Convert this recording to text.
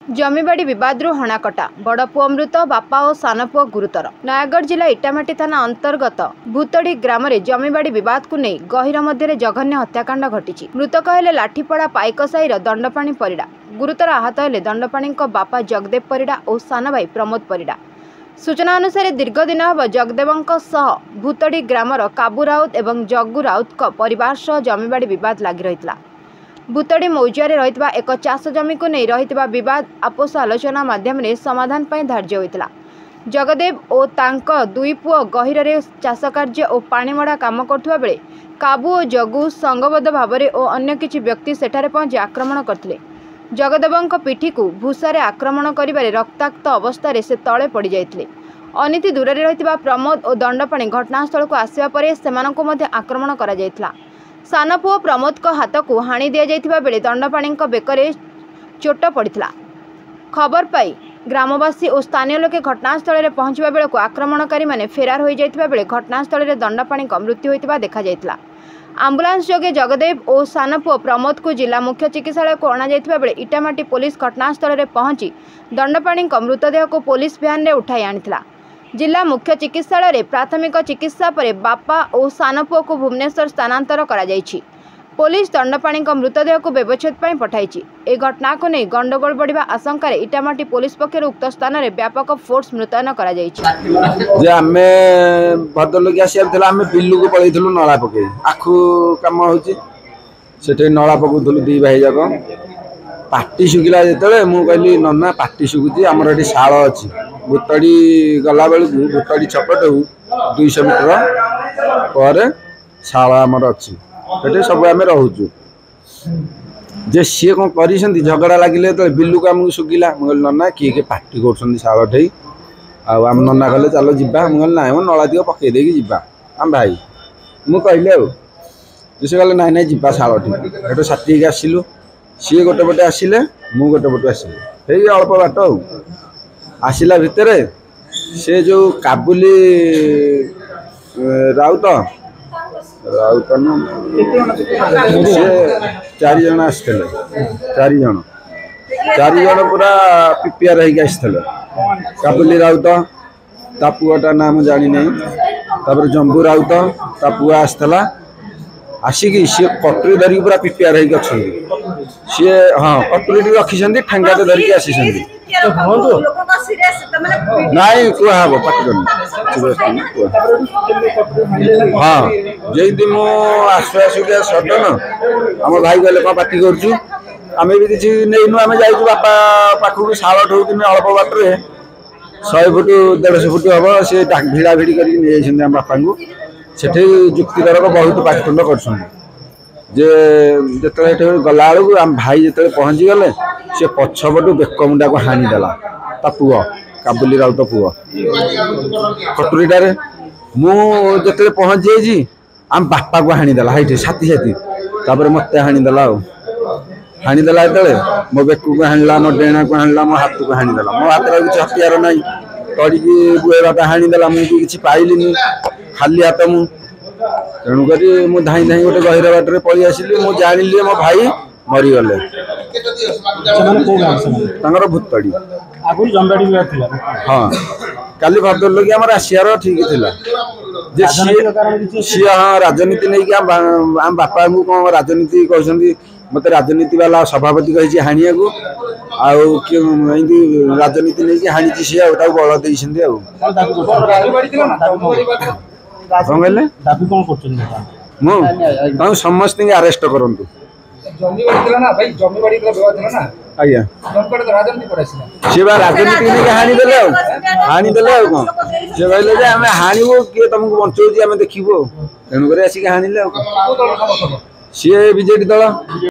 जमीबाड़ी विवाद हणाकटा बड़ पुओ मृत बापा और सान पुओ गुरुतर। नयागढ़ जिला इटामाटी थाना अंतर्गत भूतड़ी ग्राम में जमीबाड़ी विवाद को नहीं गहिर मध्य जघन्य हत्याकांड घटी। मृतक हेले लाठीपड़ा पाइक साईर दंडपाणी परिडा। गुरुतर आहत हेले दंडपाणी बापा जगदेव परिडा और सान भाई प्रमोद परिडा। सूचना अनुसार दीर्घ दिन हम जगदेव भूतड़ी ग्रामर काबू राउत और जग्गू राउत परिवार सह जमीबाड़ी विवाद लगी रही। भूतड़ी मौजिया रही एक चाष जमी को नहीं रही विवाद आपोष आलोचना माध्यम समाधान पर धार्य होता। जगदेव और तांको दुई पुओ गहिर चाष कार्य और पाणीमड़ा काम करुवा बेले काबू और जग्गू संगबद्ध भाव में और अन्य किछि व्यक्ति सेठारे पहुंची आक्रमण करथिले। जगदेव पिठी को भूषारे आक्रमण करिबारे रक्ताक्त अवस्था से तले पड़ जाइथिले। अनीति दूर रही प्रमोद और दंडपाणी घटनास्थल को आसिबा परे सेमानंकु मध्ये आक्रमण करा जाइथिला। सान पुओ प्रमोद को हाथ को हाणी दि जाइथिबा बेले दंडपाणी बेकरे चोट पड़ता। खबर पाई ग्रामवासी और स्थानीय लोके घटनास्थल में पहुंचवा बेले को आक्रमणकारी माने फेरार हो जाइथिबा बेले घटनास्थल में दंडपाणी मृत्यु होइतिबा देखा जाइथिला। आंबुलांस जोगे जगदेव और सान पुओ प्रमोद को जिला मुख्य चिकित्सालय को अणा जाइथिबा बेले इटामाटी पुलिस घटनास्थल में पहुंची दंडपाणी मृतदेह को पुलिस भ्यान में उठाई आनिथिला। जिला मुख्य चिकित्सालय प्राथमिक चिकित्सा पर बापा और सान पुओ को भुवनेश्वर स्थानांतर करा जाइछि। पुलिस दंडपाणी मृतदेह को व्यवच्छेद पर पठाई। ए घटना को नहीं गंडगोल बढ़िबा आशंका इटामाटी पुलिस पक्षर उक्त स्थान में व्यापक फोर्स मुतयन करा जाइछि। जे आमे भद्रलोक आसिया आमे बिल्लू को पळैथलु नळा पके आखु काम होछि सेठे नळा पकउथलु दी भाई जाक पाटी सुखिला जेतले मु कहली नन्ना पाटी सुखुची हमर एठी शाळ अछि भूतड़ी गला बेलू भूतड़ी छपटू 200 मीटर पर शाल आमर अच्छी सब आम रोचु जे सी कौन कर झगड़ा लगे तो बिल्लू को आमको शुगिला मुझे नना किए किए पार्टी कर शाल ठे आम नना कहले चलो जीवा मुझे ना नला दिग पकई देकी जीवा आम भाई मु कहली से कहले ना ना जीवा शाल ठे साथी आसिलु सी गोटे पटे आसिले मु गोटे पटे आसिली अल्प बाट आसिला भितर से जो काबुली राउत राउत से 4 जन आसते 4 जन पूरा प्रिपेयर होते काबुली राउत ता पुआटा नाम जानी नहीं जम्बू राउत ता पुआ आसला आसिकी सी कटोरी धरिकी पूरा प्रिपेयर होती सी हाँ कटोरी रखी ठेंगा धरिकी आसी नाई कह हाँ जैदी मु आसु आसुक सडन आम भाई कहले कौन पार्टी करुचु आम भी किसी नहीं आम जा बापा पाखक शाल ठोक अल्प बाटर 100 फुट 150 फुट हम सी भिड़ा भिड़ी कर बापा को सेठे जुक्तितर्क बहुत पाठखंड करते गला बेलू आम भाई जो पहुँची गले सी पछपटू बेक मुंडा को हाणीदेला ता पुओ काबुली राउत पुओ कटोरीटार मुझे पहुँची जाइए आम बापा को हाणीदेला हाइटे साथी साथी तापर मत हाणीदेला हाणीदेला जो मो बेक को हाणला मो डेणा को हाणला मो हाथ को हाणीदेला मो हाथ किसी हथियार ना तड़िकी बुएबाटा हाणीदेला मुझे किसी पाइलिनी खाली हाथ मु तेणुक मु धाई धाई गोटे गहिर बाटर पलि आसिली मु जानिली मो भाई मरीगले भूतड़ी हाँ काली भद्रलोक आम आसियार ठीक थी सी हाँ राजनीति नहीं आम बापा को कौन राजनीति कहते मत राजनीति वाला सभापति कही हाणिया को राजनीति नहीं हाणी सी बल दे समस्त अरेस्ट करूँ आज्ञा सी राजनीति नहीं हाणीदे कौन सी कहले आम हाणु किए तुमको बचाऊँ आम देखू तेणुक आसिक हाणिले सी बीजेडी दल।